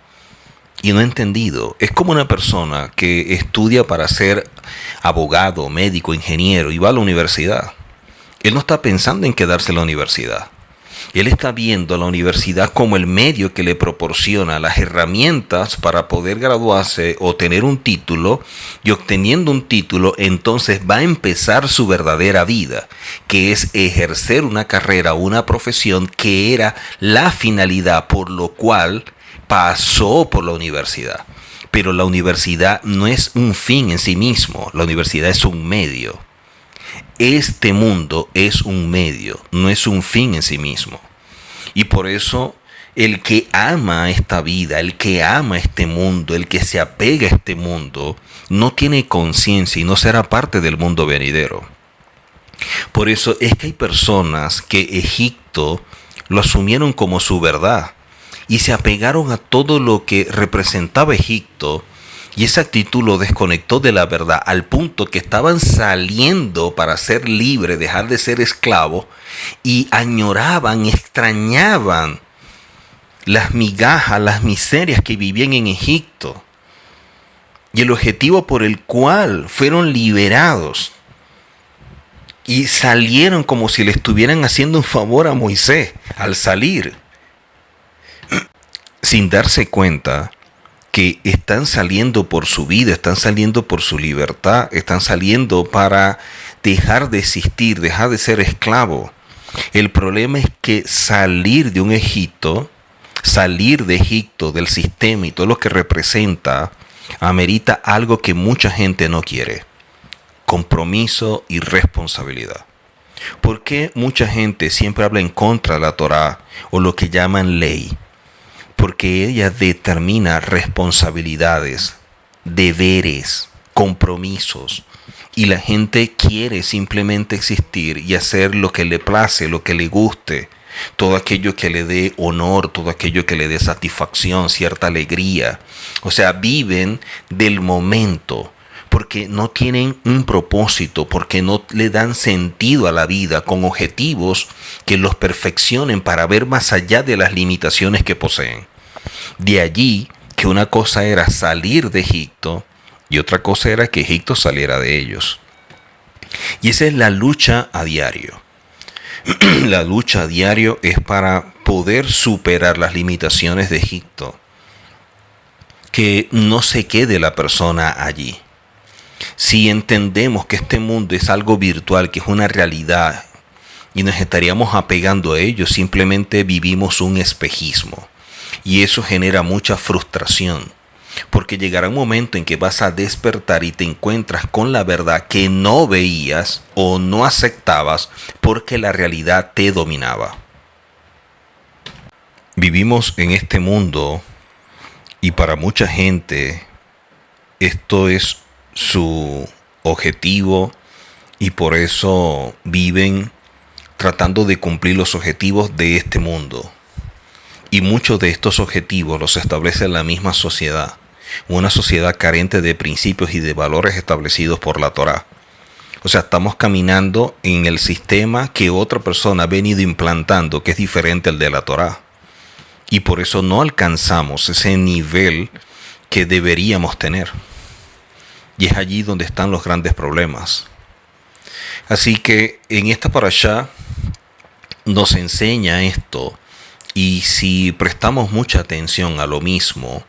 Y no ha entendido. Es como una persona que estudia para ser abogado, médico, ingeniero y va a la universidad. Él no está pensando en quedarse en la universidad. Él está viendo a la universidad como el medio que le proporciona las herramientas para poder graduarse o tener un título, y obteniendo un título entonces va a empezar su verdadera vida, que es ejercer una carrera, una profesión que era la finalidad por lo cual pasó por la universidad. Pero la universidad no es un fin en sí mismo, la universidad es un medio. Este mundo es un medio, no es un fin en sí mismo. Y por eso el que ama esta vida, el que ama este mundo, el que se apega a este mundo, no tiene conciencia y no será parte del mundo venidero. Por eso es que hay personas que Egipto lo asumieron como su verdad y se apegaron a todo lo que representaba Egipto. Y esa actitud lo desconectó de la verdad al punto que estaban saliendo para ser libres, dejar de ser esclavos, y añoraban, extrañaban las migajas, las miserias que vivían en Egipto. Y el objetivo por el cual fueron liberados y salieron como si le estuvieran haciendo un favor a Moisés al salir, sin darse cuenta que están saliendo por su vida, están saliendo por su libertad, están saliendo para dejar de existir, dejar de ser esclavo. El problema es que salir de un Egipto, salir de Egipto, del sistema y todo lo que representa, amerita algo que mucha gente no quiere: compromiso y responsabilidad. ¿Por qué mucha gente siempre habla en contra de la Torá o lo que llaman ley? Porque ella determina responsabilidades, deberes, compromisos, y la gente quiere simplemente existir y hacer lo que le place, lo que le guste, todo aquello que le dé honor, todo aquello que le dé satisfacción, cierta alegría. O sea, viven del momento porque no tienen un propósito, porque no le dan sentido a la vida con objetivos que los perfeccionen para ver más allá de las limitaciones que poseen. De allí que una cosa era salir de Egipto y otra cosa era que Egipto saliera de ellos. Y esa es la lucha a diario. La lucha a diario es para poder superar las limitaciones de Egipto. Que no se quede la persona allí. Si entendemos que este mundo es algo virtual, que es una realidad, y nos estaríamos apegando a ello, simplemente vivimos un espejismo. Y eso genera mucha frustración, porque llegará un momento en que vas a despertar y te encuentras con la verdad que no veías o no aceptabas porque la realidad te dominaba. Vivimos en este mundo y para mucha gente esto es su objetivo, y por eso viven tratando de cumplir los objetivos de este mundo. Y muchos de estos objetivos los establece la misma sociedad, una sociedad carente de principios y de valores establecidos por la Torá. O sea, estamos caminando en el sistema que otra persona ha venido implantando, que es diferente al de la Torá. Y por eso no alcanzamos ese nivel que deberíamos tener. Y es allí donde están los grandes problemas. Así que en esta parashá nos enseña esto. Y si prestamos mucha atención a lo mismo,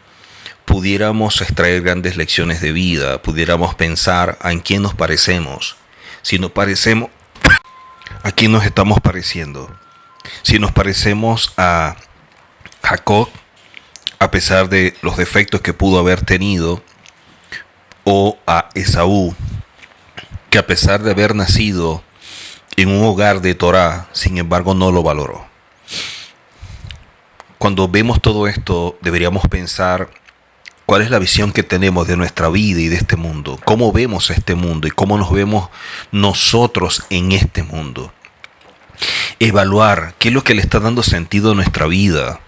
pudiéramos extraer grandes lecciones de vida, pudiéramos pensar en quién nos parecemos. Si nos parecemos, ¿a quién nos estamos pareciendo? Si nos parecemos a Jacob, a pesar de los defectos que pudo haber tenido, o a Esaú, que a pesar de haber nacido en un hogar de Torá, sin embargo no lo valoró. Cuando vemos todo esto, deberíamos pensar cuál es la visión que tenemos de nuestra vida y de este mundo, cómo vemos este mundo y cómo nos vemos nosotros en este mundo. Evaluar qué es lo que le está dando sentido a nuestra vida,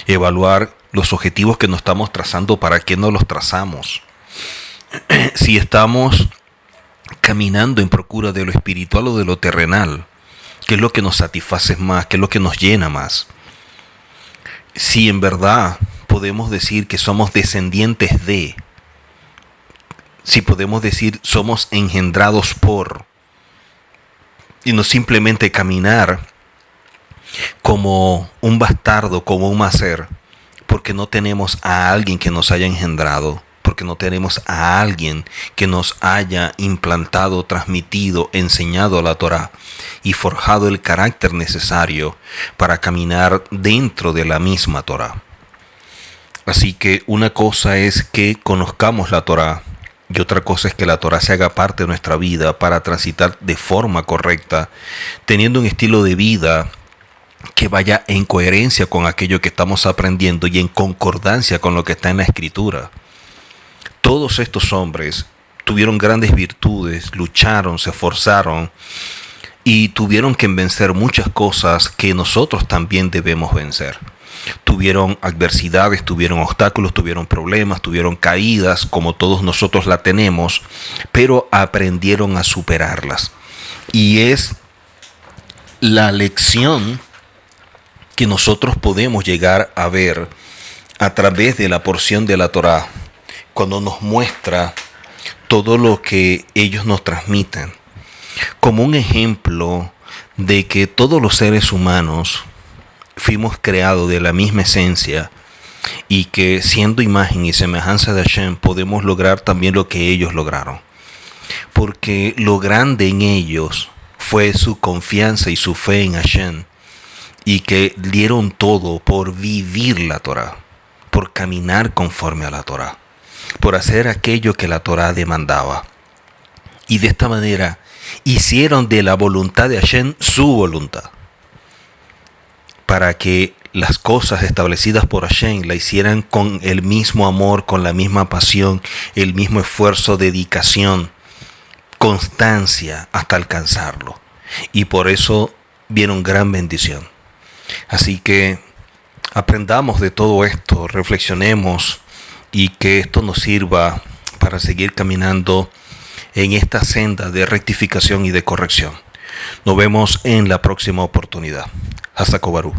evaluar los objetivos que nos estamos trazando, para qué no los trazamos. Si estamos caminando en procura de lo espiritual o de lo terrenal, qué es lo que nos satisface más, qué es lo que nos llena más. Si en verdad podemos decir que somos descendientes de, si podemos decir somos engendrados por, y no simplemente caminar como un bastardo, como un macer, porque no tenemos a alguien que nos haya engendrado, porque no tenemos a alguien que nos haya implantado, transmitido, enseñado la Torá y forjado el carácter necesario para caminar dentro de la misma Torá. Así que una cosa es que conozcamos la Torá y otra cosa es que la Torá se haga parte de nuestra vida para transitar de forma correcta, teniendo un estilo de vida que vaya en coherencia con aquello que estamos aprendiendo y en concordancia con lo que está en la Escritura. Todos estos hombres tuvieron grandes virtudes, lucharon, se esforzaron y tuvieron que vencer muchas cosas que nosotros también debemos vencer. Tuvieron adversidades, tuvieron obstáculos, tuvieron problemas, tuvieron caídas, como todos nosotros la tenemos, pero aprendieron a superarlas. Y es la lección que nosotros podemos llegar a ver a través de la porción de la Torá, cuando nos muestra todo lo que ellos nos transmiten, como un ejemplo de que todos los seres humanos fuimos creados de la misma esencia y que siendo imagen y semejanza de Hashem podemos lograr también lo que ellos lograron, porque lo grande en ellos fue su confianza y su fe en Hashem, y que dieron todo por vivir la Torá, por caminar conforme a la Torá, por hacer aquello que la Torá demandaba. Y de esta manera hicieron de la voluntad de Hashem su voluntad, para que las cosas establecidas por Hashem la hicieran con el mismo amor, con la misma pasión, el mismo esfuerzo, dedicación, constancia hasta alcanzarlo. Y por eso vieron gran bendición. Así que aprendamos de todo esto, reflexionemos y que esto nos sirva para seguir caminando en esta senda de rectificación y de corrección. Nos vemos en la próxima oportunidad. Hasta Cobarú.